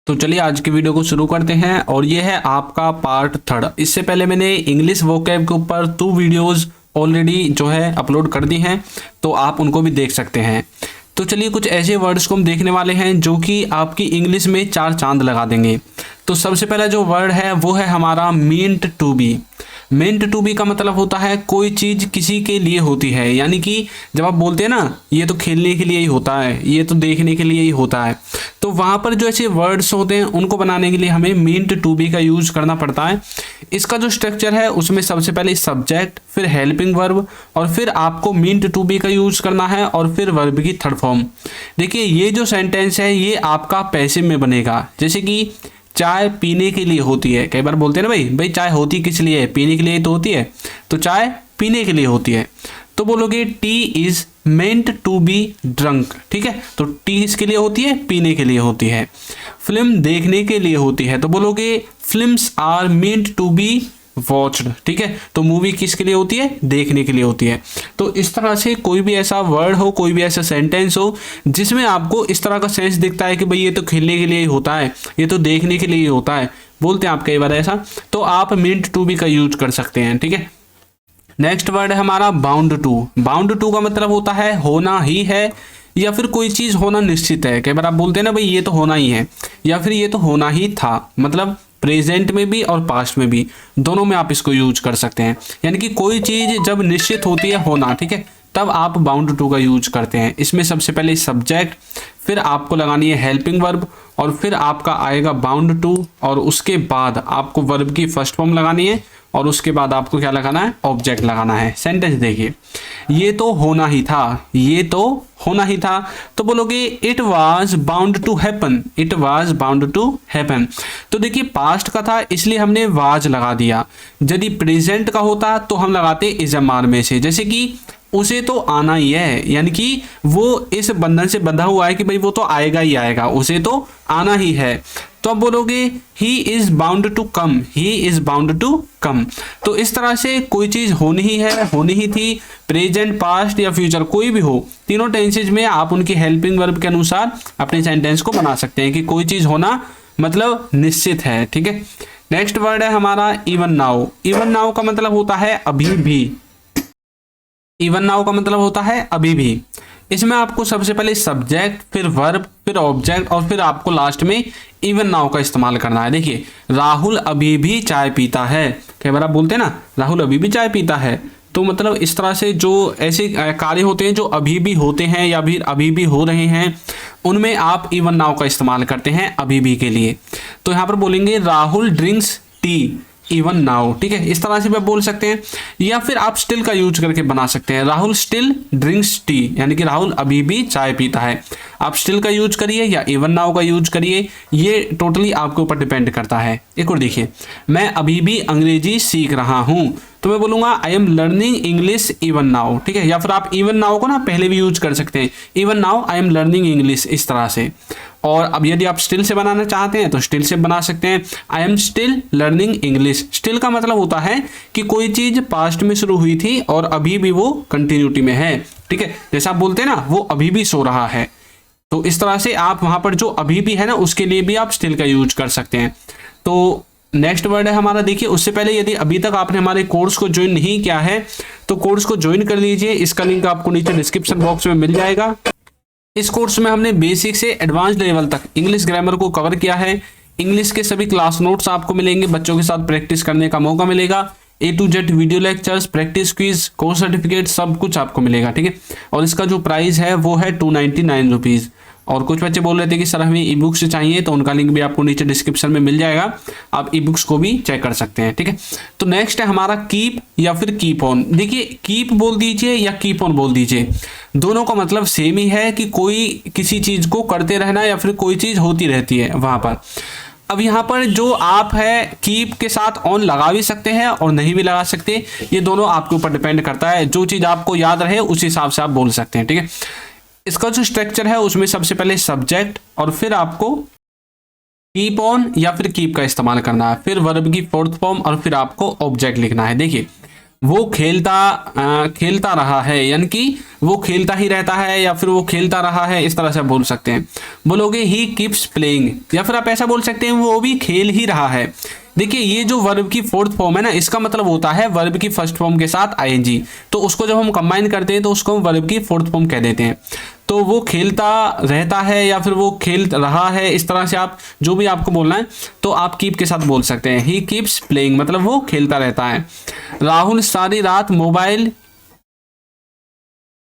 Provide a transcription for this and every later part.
तो चलिए आज की वीडियो को शुरू करते हैं और ये है आपका पार्ट 3। इससे पहले मैंने इंग्लिश वोकैब के ऊपर 2 वीडियोस ऑलरेडी जो है अपलोड कर दी हैं, तो आप उनको भी देख सकते हैं। तो चलिए कुछ ऐसे वर्ड्स को हम देखने वाले हैं जो कि आपकी इंग्लिश में 4 चांद लगा देंगे। तो सबसे पहला जो वर्ड है वो है हमारा meant to be. Meant to be का मतलब होता है कोई चीज़ किसी के लिए होती है, यानी कि जब आप बोलते हैं ना ये तो खेलने के लिए ही होता है, ये तो देखने के लिए ही होता है, तो वहाँ पर जो ऐसे वर्ड्स होते हैं उनको बनाने के लिए हमें मींट टू बी का यूज करना पड़ता है। इसका जो स्ट्रक्चर है उसमें सबसे पहले सब्जेक्ट, फिर हेल्पिंग वर्ब और फिर आपको मींट टू बी का यूज करना है और फिर वर्ब की थर्ड फॉर्म। देखिए ये जो सेंटेंस है ये आपका पैसिव में बनेगा, जैसे कि चाय पीने के लिए होती है। कई बार बोलते हैं ना भाई चाय होती किस लिए है, पीने के लिए तो होती है, तो चाय पीने के लिए होती है। तो बोलोगे tea is meant to be drunk. ठीक है, तो टी इसके लिए होती है, पीने के लिए होती है। फिल्म देखने के लिए होती है, तो बोलोगे films are meant to be watched. ठीक है, तो मूवी किसके लिए होती है, देखने के लिए होती है। तो इस तरह से कोई भी ऐसा वर्ड हो, कोई भी ऐसा सेंटेंस हो जिसमें आपको इस तरह का सेंस दिखता है कि भाई ये तो खेलने के लिए ही होता है, ये तो देखने के लिए ही होता है, बोलते हैं आप कई बार ऐसा, तो आप मींट टू बी का यूज कर सकते हैं। ठीक है, नेक्स्ट वर्ड है हमारा बाउंड टू। बाउंड टू का मतलब होता है होना ही है या फिर कोई चीज होना निश्चित है। कई बार आप बोलते हैं ना भाई ये तो होना ही है या फिर ये तो होना ही था, मतलब प्रेजेंट में भी और पास्ट में भी, दोनों में आप इसको यूज कर सकते हैं। यानी कि कोई चीज जब निश्चित होती है होना, ठीक है, तब आप बाउंड टू का यूज करते हैं। इसमें सबसे पहले सब्जेक्ट, फिर आपको लगानी है हेल्पिंग वर्ब और फिर आपका आएगा बाउंड टू और उसके बाद आपको वर्ब की फर्स्ट फॉर्म लगानी है और उसके बाद आपको क्या लगाना है, ऑब्जेक्ट लगाना है। सेंटेंस देखिए, ये तो होना ही था, ये तो होना ही था, तो बोलोगे it was bound to happen. It was bound to happen. तो देखिए पास्ट का था इसलिए हमने वाज लगा दिया। यदि प्रेजेंट का होता तो हम लगाते इज एम आर में से, जैसे कि उसे तो आना ही है, यानी कि वो इस बंधन से बंधा हुआ है कि भाई वो तो आएगा ही आएगा, उसे तो आना ही है। तो अब बोलोगे he is bound to come. He is bound to come. तो इस तरह से कोई चीज होनी ही है, होनी ही थी, प्रेजेंट, पास्ट या फ्यूचर कोई भी हो, तीनों टेंसेज में आप उनकी हेल्पिंग वर्ब के अनुसार अपने सेंटेंस को बना सकते हैं कि कोई चीज होना मतलब निश्चित है। ठीक है, नेक्स्ट वर्ड है हमारा इवन नाउ। इवन नाउ का मतलब होता है अभी भी। इवन नाउ का मतलब होता है अभी भी। इसमें आपको सबसे पहले सब्जेक्ट, फिर वर्ब, फिर ऑब्जेक्ट और फिर आपको लास्ट में इवन नाउ का इस्तेमाल करना है। देखिए राहुल अभी भी चाय पीता है। कई बार आप बोलते हैं ना राहुल अभी भी चाय पीता है, तो मतलब इस तरह से जो ऐसे कार्य होते हैं जो अभी भी होते हैं या फिर अभी भी हो रहे हैं, उनमें आप इवन नाउ का इस्तेमाल करते हैं अभी भी के लिए। तो यहाँ पर बोलेंगे Rahul drinks T even now. ठीक है, इस तरह से भी आप बोल सकते हैं, या फिर आप स्टिल का यूज करके बना सकते हैं राहुल स्टिल ड्रिंक्स टी, यानी कि राहुल अभी भी चाय पीता है। आप स्टिल का यूज करिए या इवन नाउ का यूज करिए, ये टोटली आपके ऊपर डिपेंड करता है। एक और देखिए, मैं अभी भी अंग्रेजी सीख रहा हूं, तो मैं बोलूंगा I am learning English even now. ठीक है, या फिर आप इवन नाउ को ना पहले भी यूज कर सकते हैं, even now I am learning English, इस तरह से। और अब यदि आप स्टिल से बनाना चाहते हैं तो स्टिल से बना सकते हैं, I am still learning English. Still का मतलब होता है कि कोई चीज पास्ट में शुरू हुई थी और अभी भी वो कंटिन्यूटी में है। ठीक है, जैसा आप बोलते हैं ना वो अभी भी सो रहा है, तो इस तरह से आप वहां पर जो अभी भी है ना उसके लिए भी आप स्टिल का यूज कर सकते हैं। तो नेक्स्ट वर्ड है हमारा, देखिए उससे पहले यदि अभी तक आपने हमारे कोर्स को ज्वाइन नहीं किया है तो कोर्स को ज्वाइन कर लीजिए। इसका लिंक आपको नीचे डिस्क्रिप्शन बॉक्स में मिल जाएगा। इस कोर्स में हमने बेसिक से एडवांस लेवल तक इंग्लिश ग्रामर को कवर किया है। इंग्लिश के सभी क्लास नोट्स आपको मिलेंगे, बच्चों के साथ प्रैक्टिस करने का मौका मिलेगा, A to Z video lectures, practice quiz, course certificate, सब कुछ आपको मिलेगा। ठीक है, और इसका जो प्राइस है वो है 299 रुपीज़। और कुछ बच्चे बोल रहे थे कि सर हमें ई बुक्स चाहिए, तो उनका लिंक भी आपको नीचे डिस्क्रिप्शन में मिल जाएगा, आप ई बुक्स को भी चेक कर सकते हैं। ठीक है, तो नेक्स्ट है हमारा कीप या फिर कीप ऑन। देखिए कीप बोल दीजिए या कीप ऑन बोल दीजिए, दोनों का मतलब सेम ही है कि कोई किसी चीज को करते रहना या फिर कोई चीज होती रहती है वहां पर। अब यहाँ पर जो आप है कीप के साथ ऑन लगा भी सकते हैं और नहीं भी लगा सकते, ये दोनों आपके ऊपर डिपेंड करता है। जो चीज आपको याद रहे उस हिसाब से आप बोल सकते हैं। ठीक है, इसका जो स्ट्रक्चर है उसमें सबसे पहले सब्जेक्ट और फिर आपको कीप ऑन या फिर कीप का इस्तेमाल करना है, फिर वर्ब की फोर्थ फॉर्म और फिर आपको ऑब्जेक्ट लिखना है। देखिए वो खेलता रहा है, यानी कि वो खेलता ही रहता है या फिर वो खेलता रहा है, इस तरह से आप बोल सकते हैं। बोलोगे ही कीप्स प्लेइंग, या फिर आप ऐसा बोल सकते हैं वो भी खेल ही रहा है। देखिए ये जो वर्ब की फोर्थ फॉर्म है ना, इसका मतलब होता है वर्ब की फर्स्ट फॉर्म के साथ आईएनजी, तो उसको जब हम कंबाइन करते हैं तो उसको हम वर्ब की फोर्थ फॉर्म कह देते हैं। तो वो खेलता रहता है या फिर वो खेल रहा है, इस तरह से आप जो भी आपको बोलना है तो आप कीप के साथ बोल सकते हैं। ही कीप्स प्लेइंग मतलब वो खेलता रहता है। राहुल सारी रात मोबाइल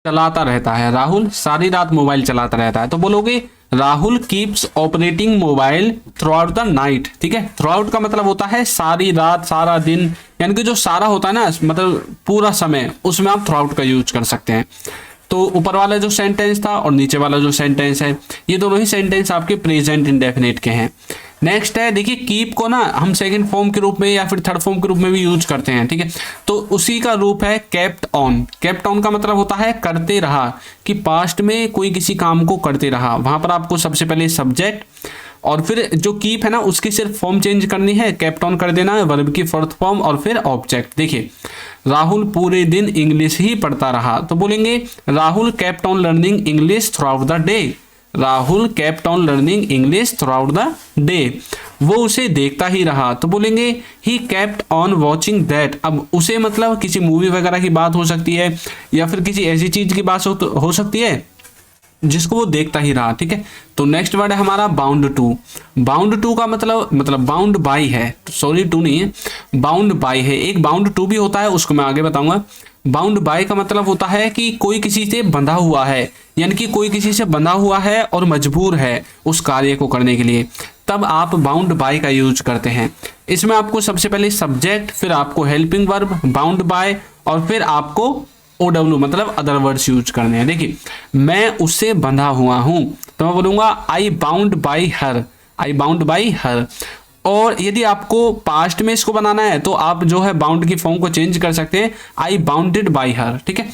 चलाता रहता है, राहुल सारी रात मोबाइल चलाता रहता है। तो बोलोगे Rahul keeps operating mobile through out the night. ठीक है, थ्रू आउट का मतलब होता है सारी रात, सारा दिन, यानी कि जो सारा होता है ना मतलब पूरा समय, उसमें आप थ्रू आउट का यूज कर सकते हैं। तो ऊपर वाला जो सेंटेंस था और नीचे वाला जो सेंटेंस है, ये दोनों ही सेंटेंस आपके प्रेजेंट इंडेफिनिट के हैं। नेक्स्ट है, देखिए कीप को ना हम सेकंड फॉर्म के रूप में या फिर थर्ड फॉर्म के रूप में भी यूज करते हैं। ठीक है, तो उसी का रूप है केप्ट ऑन। केप्ट ऑन का मतलब होता है करते रहा, कि पास्ट में कोई किसी काम को करते रहा। वहां पर आपको सबसे पहले सब्जेक्ट और फिर जो कीप है ना उसकी सिर्फ फॉर्म चेंज करनी है, केप्ट ऑन कर देना है, वर्ब की फोर्थ फॉर्म और फिर ऑब्जेक्ट। देखिए राहुल पूरे दिन इंग्लिश ही पढ़ता रहा, तो बोलेंगे Rahul kept on learning English through out the day. Rahul kept on learning English through out the day. वो उसे देखता ही रहा, तो बोलेंगे he kept on watching that. अब उसे मतलब किसी मूवी वगैरह की बात हो सकती है या फिर किसी ऐसी चीज की बात हो सकती है जिसको वो देखता ही रहा। ठीक है, तो नेक्स्ट वर्ड है हमारा बाउंड टू। बाउंड टू का मतलब बाउंड बाई है, सॉरी टू नहीं है, बाउंड बाई है। एक बाउंड टू भी होता है, उसको मैं आगे बताऊंगा। बाउंड बाय का मतलब होता है कि कोई किसी से बंधा हुआ है, यानी कि कोई किसी से बंधा हुआ है और मजबूर है उस कार्य को करने के लिए, तब आप बाउंड बाय का यूज करते हैं। इसमें आपको सबसे पहले सब्जेक्ट, फिर आपको हेल्पिंग वर्ब, बाउंड बाय और फिर आपको OW मतलब अदर वर्ड्स यूज करने हैं। देखिए मैं उससे बंधा हुआ हूं, तो मैं बोलूंगा I bound by her, I bound by her. और यदि आपको पास्ट में इसको बनाना है तो आप जो है बाउंड की फॉर्म को चेंज कर सकते हैं, आई बाउंडेड बाई हर। ठीक है,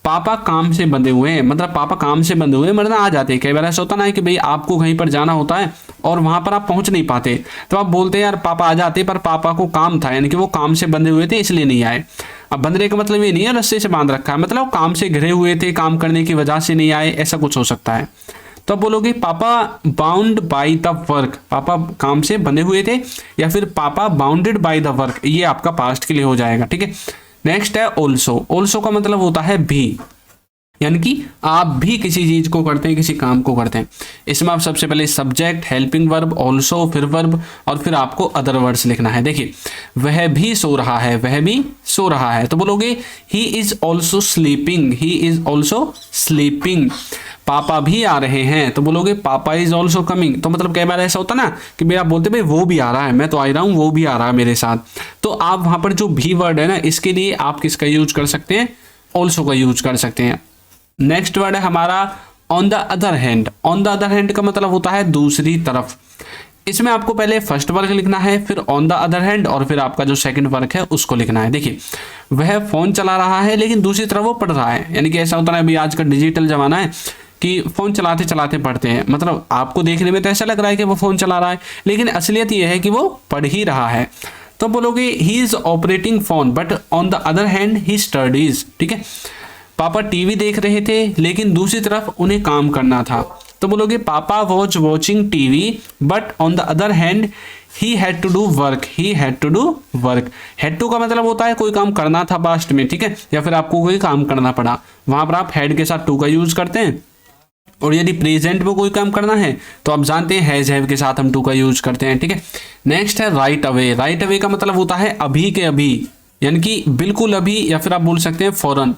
पापा काम से बंधे हुए हैं, मतलब पापा काम से बंधे हुए मरना आ जाते हैं। कई बार ऐसा होता ना है कि भाई आपको कहीं पर जाना होता है और वहां पर आप पहुंच नहीं पाते, तो आप बोलते हैं यार पापा आ जाते, पर पापा को काम था, यानी कि वो काम से बंधे हुए थे इसलिए नहीं आए। अब बंधने का मतलब ये नहीं है रस्से से बांध रखा है, मतलब काम से घिरे हुए थे, काम करने की वजह से नहीं आए, ऐसा कुछ हो सकता है। तो आप बोलोगे पापा बाउंड बाय द वर्क, पापा काम से बंधे हुए थे, या फिर पापा बाउंडेड बाय द वर्क, ये आपका पास्ट के लिए हो जाएगा। ठीक है, नेक्स्ट है ऑल्सो। ऑल्सो का मतलब होता है भी, यानी कि आप भी किसी चीज को करते हैं, किसी काम को करते हैं। इसमें आप सबसे पहले सब्जेक्ट, हेल्पिंग वर्ब, ऑल्सो, फिर वर्ब और फिर आपको अदर वर्ड्स लिखना है। देखिए वह भी सो रहा है, वह भी सो रहा है, तो बोलोगे he is also sleeping, he is also sleeping. पापा भी आ रहे हैं, तो बोलोगे पापा इज ऑल्सो कमिंग। तो मतलब कई बार ऐसा होता ना कि भाई आप बोलते भाई वो भी आ रहा है, मैं तो आ रहा हूँ, वो भी आ रहा है मेरे साथ, तो आप वहां पर जो भी वर्ड है ना इसके लिए आप किसका यूज कर सकते हैं, ऑल्सो का यूज कर सकते हैं। नेक्स्ट वर्ड है हमारा on the other hand. On the other hand का मतलब होता है दूसरी तरफ। इसमें आपको पहले फर्स्ट वर्ग लिखना है, फिर ऑन द अदर हैंड और फिर आपका जो सेकंड वर्ग है उसको लिखना है। देखिए वह फोन चला रहा है लेकिन दूसरी तरफ वो पढ़ रहा है, यानी कि ऐसा होता है अभी आज का डिजिटल जमाना है कि फोन चलाते चलाते पढ़ते हैं, मतलब आपको देखने में तो ऐसा लग रहा है कि वो फोन चला रहा है लेकिन असलियत ये है कि वो पढ़ ही रहा है। तो बोलोगे he is operating phone but on the other hand he studies. ठीक है, पापा टीवी देख रहे थे लेकिन दूसरी तरफ उन्हें काम करना था, तो बोलोगे papa watch watching TV but on the other hand he had to do work, he had to do work. Had to का मतलब होता है कोई काम करना था पास्ट में, ठीक है, या फिर आपको कोई काम करना पड़ा, वहां पर आप हैड के साथ टू का यूज करते हैं। और यदि प्रेजेंट में कोई काम करना है तो आप जानते हैं हैज हैव के साथ हम टू का यूज करते हैं। ठीक है, नेक्स्ट है राइट अवे। राइट अवे का मतलब होता है अभी के अभी, यानी कि बिल्कुल अभी, या फिर आप बोल सकते हैं फौरन।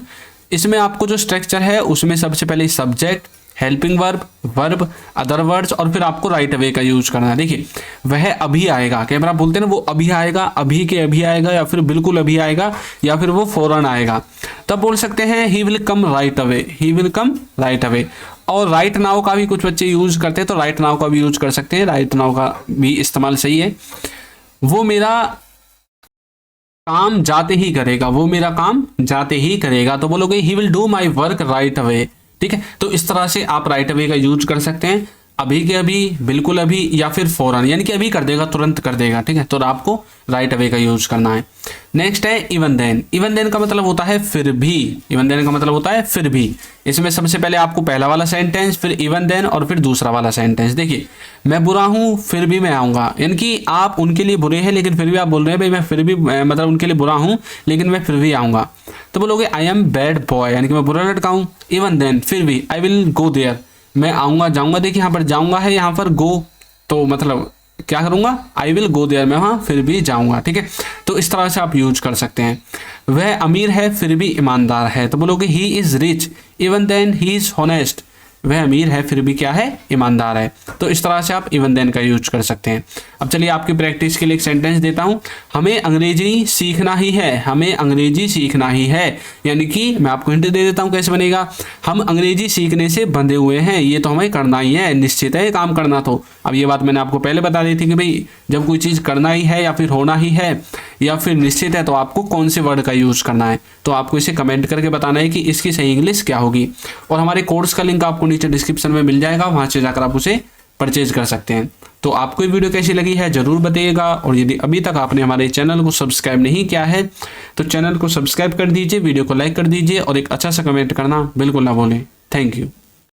इसमें आपको जो स्ट्रक्चर है उसमें सबसे पहले subject, helping verb, verb, other words और फिर आपको राइट अवे का यूज करना है। देखिए वह अभी आएगा, कई बार आप बोलते हैं ना वो अभी आएगा, अभी के अभी आएगा, या फिर बिल्कुल अभी आएगा, या फिर वो फौरन आएगा, तब बोल सकते हैं he will come right away, he will come right away. और राइट नाउ का भी कुछ बच्चे यूज करते हैं, तो राइट नाउ का भी यूज कर सकते हैं, राइट नाउ का भी इस्तेमाल सही है। वो मेरा काम जाते ही करेगा, वो मेरा काम जाते ही करेगा, तो बोलोगे he will do my work right away. ठीक है, तो इस तरह से आप राइट अवे का यूज कर सकते हैं। अभी के अभी, बिल्कुल अभी, या फिर फौरन, यानी कि अभी कर देगा, तुरंत कर देगा, ठीक है। तो आपको राइट अवे का यूज करना है। नेक्स्ट है इवन देन। इवन देन का मतलब होता है फिर भी। इवन देन का मतलब होता है फिर भी। इसमें सबसे पहले आपको पहला वाला सेंटेंस, फिर इवन देन, और फिर दूसरा वाला सेंटेंस। देखिए, मैं बुरा हूँ फिर भी मैं आऊँगा, यानी कि आप उनके लिए बुरे हैं लेकिन फिर भी आप बोल रहे हैं भाई मैं फिर भी मतलब उनके लिए बुरा हूँ लेकिन मैं फिर भी आऊँगा। तो बोलोगे आई एम बैड बॉय, यानी कि मैं बुरा लड़का हूँ। इवन देन, फिर भी, आई विल गो देयर, मैं आऊँगा, जाऊँगा। देखिए यहाँ पर जाऊँगा है, यहाँ पर गो, तो मतलब क्या करूँगा, आई विल गो देयर, मैं वहाँ फिर भी जाऊँगा, ठीक है। तो इस तरह से आप यूज कर सकते हैं। वह अमीर है फिर भी ईमानदार है, तो बोलोगे he is rich even then he is honest, वह अमीर है फिर भी क्या है, ईमानदार है। तो इस तरह से आप इवन देन का यूज कर सकते हैं। अब चलिए आपकी प्रैक्टिस के लिए एक सेंटेंस देता हूँ। हमें अंग्रेजी सीखना ही है, हमें अंग्रेजी सीखना ही है, यानी कि मैं आपको हिंट दे देता हूँ कैसे बनेगा। हम अंग्रेजी सीखने से बंधे हुए हैं, ये तो हमें करना ही है, निश्चित है काम करना। तो अब ये बात मैंने आपको पहले बता दी थी कि भाई जब कोई चीज़ करना ही है या फिर होना ही है या फिर निश्चित है तो आपको कौन से वर्ड का यूज़ करना है। तो आपको इसे कमेंट करके बताना है कि इसकी सही इंग्लिश क्या होगी। और हमारे कोर्स का लिंक आपको नीचे डिस्क्रिप्शन में मिल जाएगा, वहाँ से जाकर आप उसे परचेज कर सकते हैं। तो आपको ये वीडियो कैसी लगी है ज़रूर बताइएगा। और यदि अभी तक आपने हमारे चैनल को सब्सक्राइब नहीं किया है तो चैनल को सब्सक्राइब कर दीजिए, वीडियो को लाइक कर दीजिए और एक अच्छा सा कमेंट करना बिल्कुल ना भूलें। Thank you.